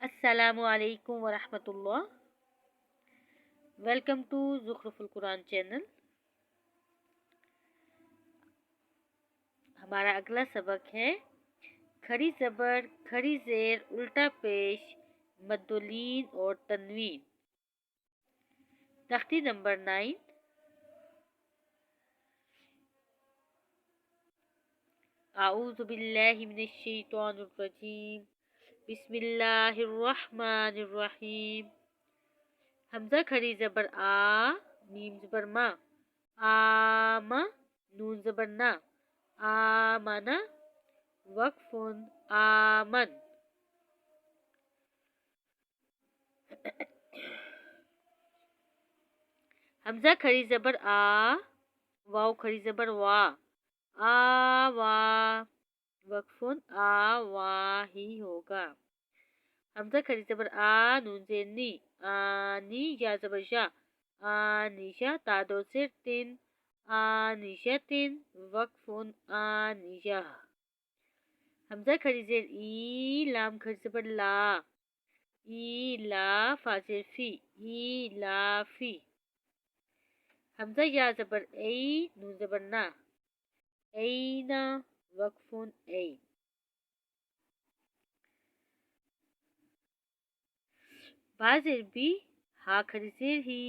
السلام علیکم ورحمۃ اللہ۔ ویلکم ٹو زخرف القرآن چینل۔ ہمارا اگلا سبق ہے کھڑی زبر، کھڑی زیر، الٹا پیش، مدولین اور تنوین۔ تختی نمبر 9۔ اعوذ باللہ من الشیطان الرجیم، بسم اللہ الرحمن الرحیم۔ حمزہ کھڑی زبر آ، میم زبر ما، آما، نون زبر نا، آمنا، وقف آمن۔ حمزہ کھڑی زبر آ، واو کھڑی زبر وا، آ وا، وقف آ وا ہی ہوگا۔ حمزہ کھڑی زبر آ، نون زیر نی، آنی، یا زبر شا، آنیشا، تا دو زیر تین، آنیشتن، وقف آنیشا۔ حمزہ کھڑی زیر ای، لام کھڑی زبر لا، ای لا، فا زیر فی، ای لا فی۔ حمزہ یا زبر ای، نون زبر نا، اینا، وقف ای۔ با زیر بی، ہا کھڑی زیر ہی،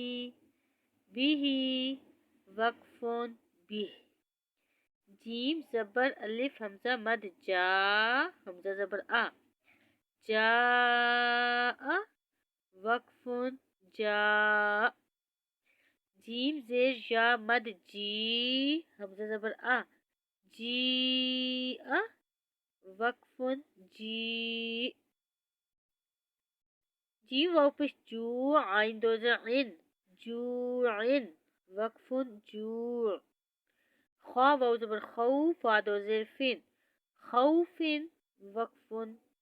بی ہی، وقف بی۔ جیم زبر الف حمزہ مد جا، حمزہ زبر آ، جا، وقف جا۔ جیم زیر یا مد جی، حمزہ زبر آ، جی، وقف جی۔ جیم واو پیش جو، عین دو زیر عین، جوعن، وقف جوع۔ خوا واو زبر خو، فا دو زیر فن، خوفن، وقف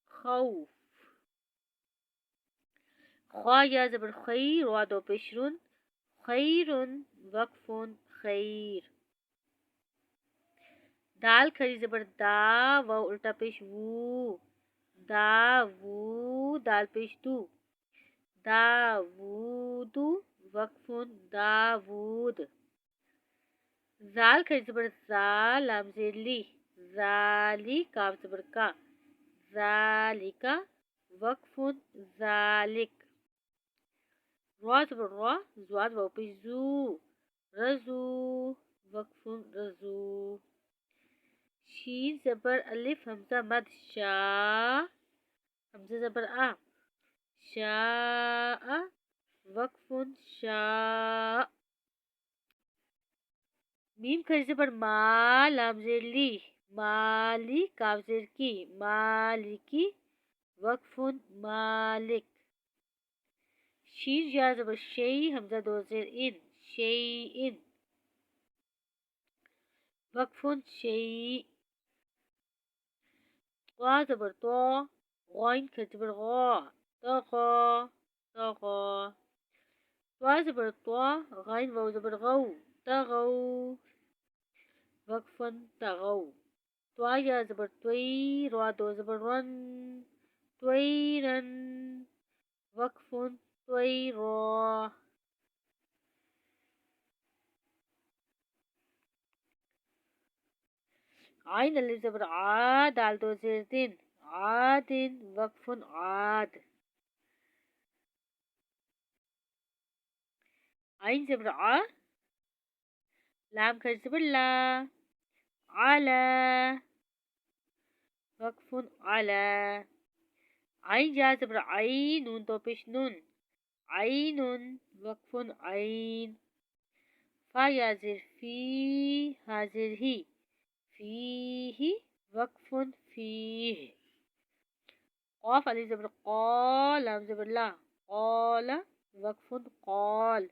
خوف۔ خوا یا زبر خی، روا دو پیش رن، خیرن، وقف خیر۔ دال کھڑی زبر دا، واو الٹا پیش وو، دا وو، دال پیش دو، داوود، وقف داود۔ زال کھڑی زبر زا، لام زیر لی، زالی، کاف زبر کا، ذالکا، وقف ذالک۔ را زبر را، زواد واو پیش زو، رزو، وقف رزو۔ شین زبر الف حمزہ مد شا، حمزہ زبر آ، شاء، وقف شاء۔ میم کھڑی زبر ما، لام زیر لی، مالی، کاف زیر کی، مالکی، وقف مالک۔ شین یا زبر شی، حمزہ دو زیر ان، شیئن، وقف شیء۔ طا زبر طا، غائن کھڑی زبر غا، طغا، طغا۔ طا زبر طا، غائن واو زبر غو، طغو، وقف طغو۔ طا یا زبر طوی، را دو زبر رن، طویرن، وقف طویرا۔ عین الف زبر آ، دال دو زیر دن، عادن، وقف عاد۔ عین زبر آ، لام کھڑی زبر لا، علا، وقف علا۔ عین یا زبر عین، نون دو پیش نون، عین، وقف عین۔ فا یا زیر فی، ہا زیر ہی، فیہ، وقف فیہ۔ قاف الف زبر قا، لام زبر لا، قال، وقف قال۔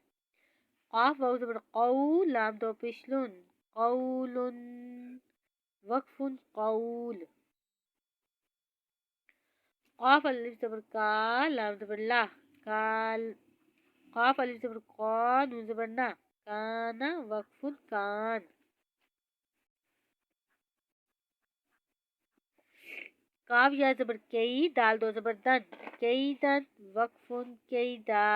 قاف واو زبر قو، لام دو پیش لن، قول، وقف قول۔ قاف الف زبر کا، لام زبر لا، کال، قاف الف زبر قا، نون زبر نا، کانا، وقف کان۔ کاف یا زبر کئی، دال دو زبر دن، کئی دن، وقف کئی دا.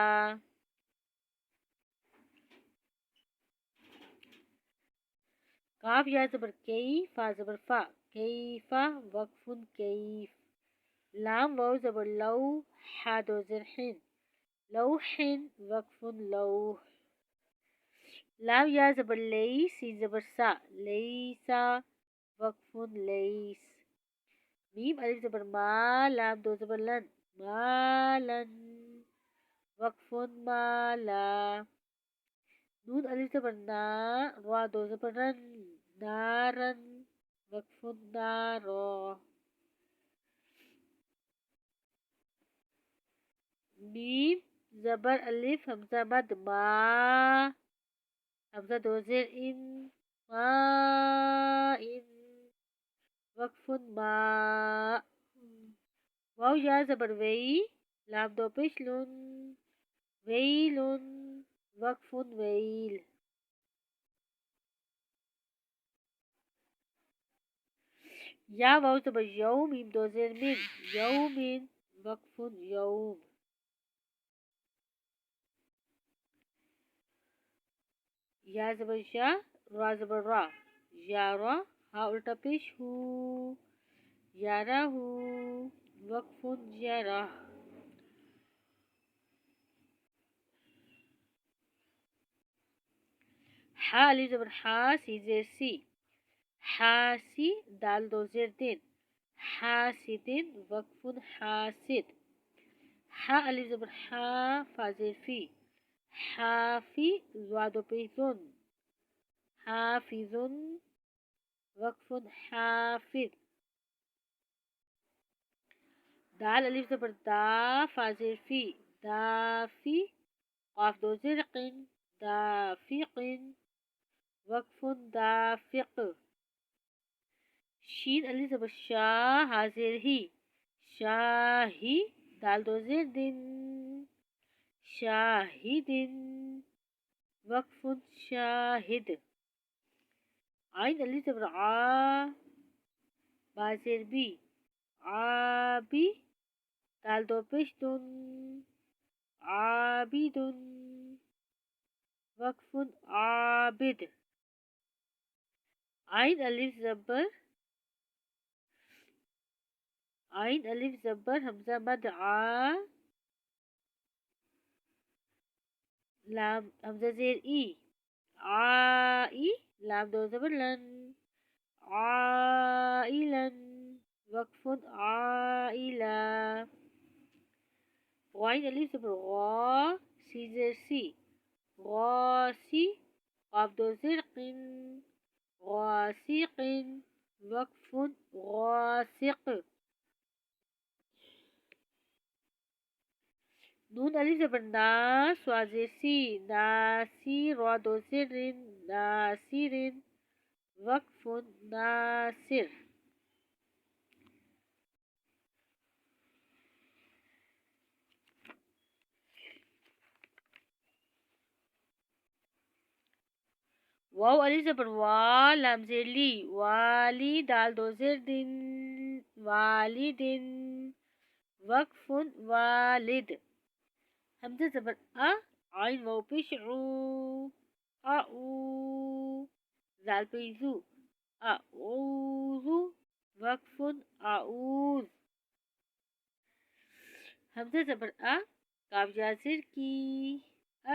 کاف یا زبر کئی، فا زبر فا، کئی فا، وقف کیف. لام واو زبر لو، حا دو زر حن، لوح، وقف لوح. لام یا زبر لئی، سین زبر سا، لیسا، وقف لیس. میم الف زبر ما، لام دو زبر لن، مالن، وقف مالا. نون الف زبر نا، را دو زبر رن، نارن، وقف نارا. میم زبر الف حمزہ مد ما، حمزہ دو زیر ان، ما ان، وقف ما. واو یا زبر وئی، لام دو پیش لن، ویلن، وقف ویل. یا واو زبر یو، میم دو زیر من، یومن، وقف یوم. یا زبر یا، را زبر را، یارا، ہا الٹا پیش ہو، یارا ہو، وقف یارا. حا الف زبر حا، سی زیر سی، حاسی، دال دو زیر دن، حاسدن، وقف حاسد. حا الف زبر حا، فا زیر فی، حافی، زوا دو پیش زن، حافظن، وقف حافظ. دال الف زبر دا، فا زیر فی، دافی، قاف دو زیر قن، دافقن، وقف دافق. شین الف زبر شا، ہا زیر ہی، شاہی، دال دو زیر دن، شاہدن، وقف شاہد. عین الف زبر عا، با زیر بی، عابی، دال دو پیش دن، عابدن، وقف عابد. عین الف زبر، عین الف زبر حمزہ مد عا، لام حمزہ زیر ای، عائی، لام دو زبر لن، عائلن، وقف عائلہ. غین الف زبر غا، سی زیر سی، غاسی، قاف دو زیر قن، غاسقن، وقف غاسق. نون الف زبر نا، سوا زیر سی، ناسی، را دو زیر رن، ناصرن، وقف ناصر. واو الف زبر وا، لام زیر لی، والی، دال دو زیر دن، والدن، وقف والد. حمزہ زبر ا، عین واو پیش عو، اعو، زال پیش زو، اعوذ، وقف اعوذ. حمزہ زبر ا، کاف یا زیر کی،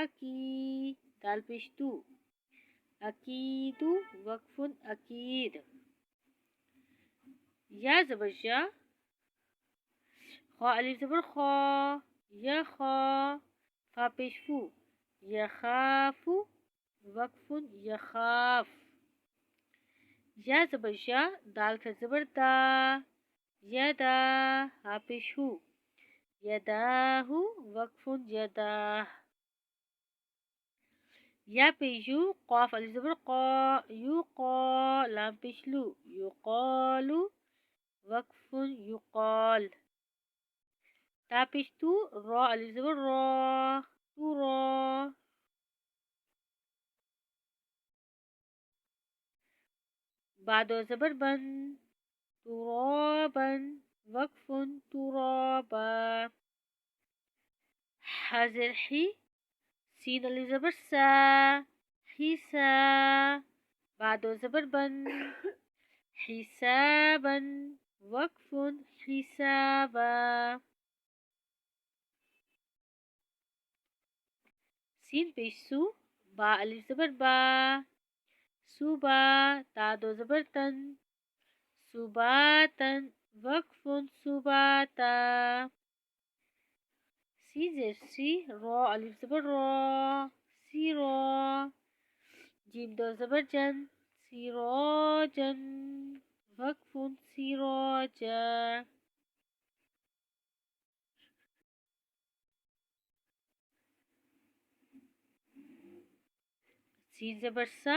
اکی، دال پیش تو، اکید، وقف اکید. یا زبر یا، خا الف زبر خا، یخا، فا پیش فو، یخاف، وقف یخاف. یا زبر یا، دال کا زبر دا، یدا، ہا پیش ہو، یداہ، وقف یداہ. یا پیش یو، قاف الف زبر قا، یوقا، لام پیش لو، یقال، وقف یقال. تا پیش تو، را الف زبر را، تو را. با دو زبر بن، ترابن، وقف ترابا. حذر حي. سين ألف زبر سا. حسا. بعده زبر بن. حسابا. وقف حسابا. سين پیش سو. با ألف زبر با. سوبا. تا دو زبر تن. سباتا. وقف سباتا. سی زیر سی. را ألف زبر را. سیرا. جیم دو زبر جن. سراجا. وقف سراجا. سین زبر سا.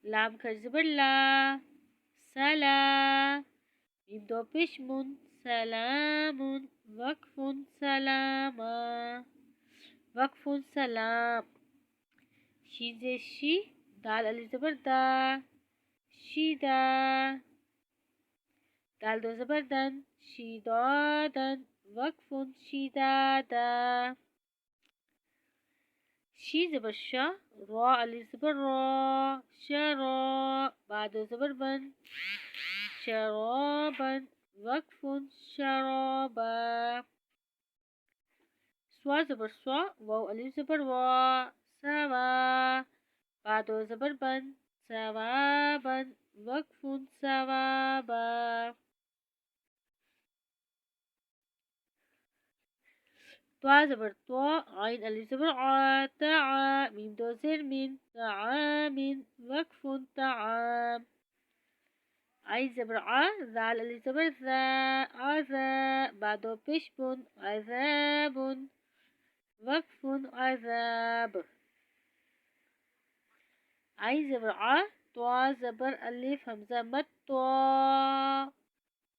لام کر زبر لا. سلا. میم دو پیش من. سلام. وقف سلاما. وقف سلام. شین زیر شی. دال ألف زبر دا. شیدا. دال دو زبر دن. شیدادن. وقف شیدادا. شی زبر شا. را ألف زبر را. شرا. بعد زبر بن. شرابا. وقف شرابا. سوا زبر سوا. واو ألف زبر وا. سوا. بعد زبر بن. ثوابا. وقف ثوابا. طا زبر طا. عين ألف زبر عا. تعا. ميم دو زر من. طعام. وقف طعام. عين زبر ع. ذال ألف زبر ذا. عذا. بعده پیش بن. عذاب. وقف عذاب. عين زبر ع. طا زبر ألف همزة مد طا.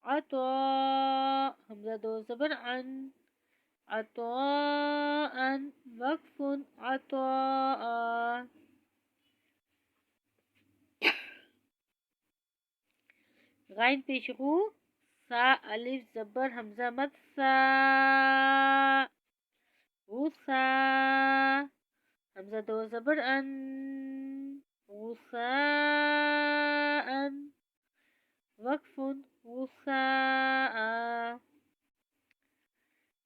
عطا. همزة دو زبر عن. عطاء. وقف عطاء. غين پیش غو. سا ألف زبر همزة مد سا. غوثا. همزة دو زبر أن. غثاء. وقف غثاء.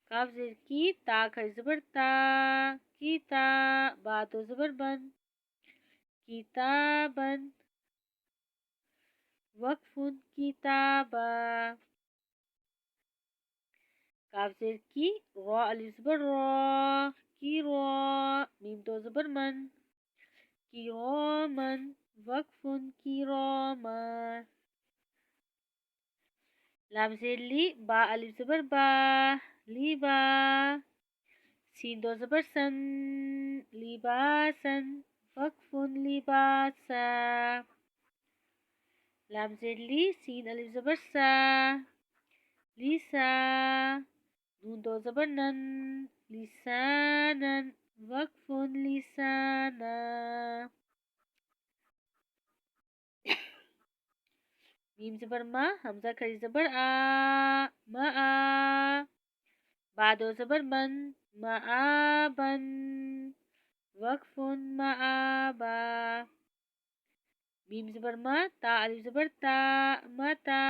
کاف زیر کی. تا کر زبر تا. کیتا. با دو زبر بن. کتابا. وقف کتابا. کاف زیر کی. را ألف زبر را. کی را. میم دو زبر من. كراما. وقف كراما. لام زیر لی. با ألف زبر با. لیبا. سین دو زبر سن. لباسا. وقف لباسا. لام زیر لی. سین ألف زبر سا. لیسا. نون دو زبر نن. لسانا. وقف لسانا. میم زبر ما. همزة کری زبر آ. ما آ. بعدو زبر من. معابا. وقف معابا. میم زبر ما. تا ألف زبر تا. متا.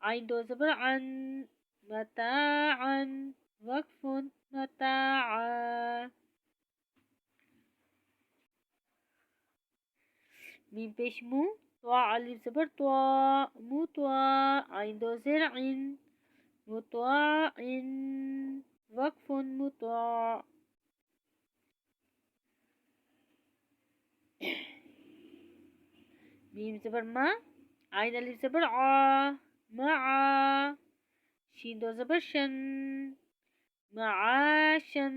عين دو زبر عن. متاعا. وقف متاعا. میم پیش مو. طا ألف زبر طا. مطا. عين دو زر عن. مطاع. وقف مطاع. میم زبر ما. عين ألف زبر عا. معا. شين دو زبر شن. معاشا.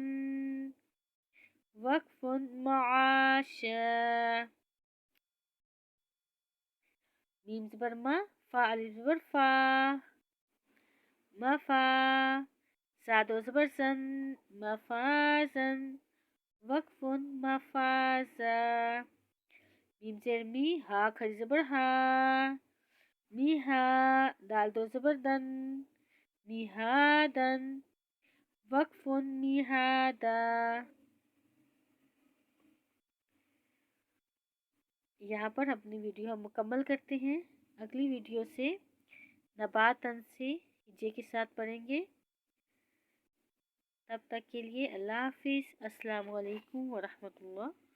وقف معاشا. میم زبر ما. فا ألف زبر فا. مفا. سا دو زبر سن. مفازا. وقف مفازا. میم زیر می. ها کری زبر ها. میہا، دال دو زبر دن، میہادن، وقف میہادا۔ یہاں پر اپنی ویڈیو ہم مکمل کرتے ہیں۔ اگلی ویڈیو سے نباتن سے ہجے کے ساتھ پڑھیں گے۔ تب تک کے لیے اللہ حافظ۔ السلام علیکم ورحمۃ اللہ۔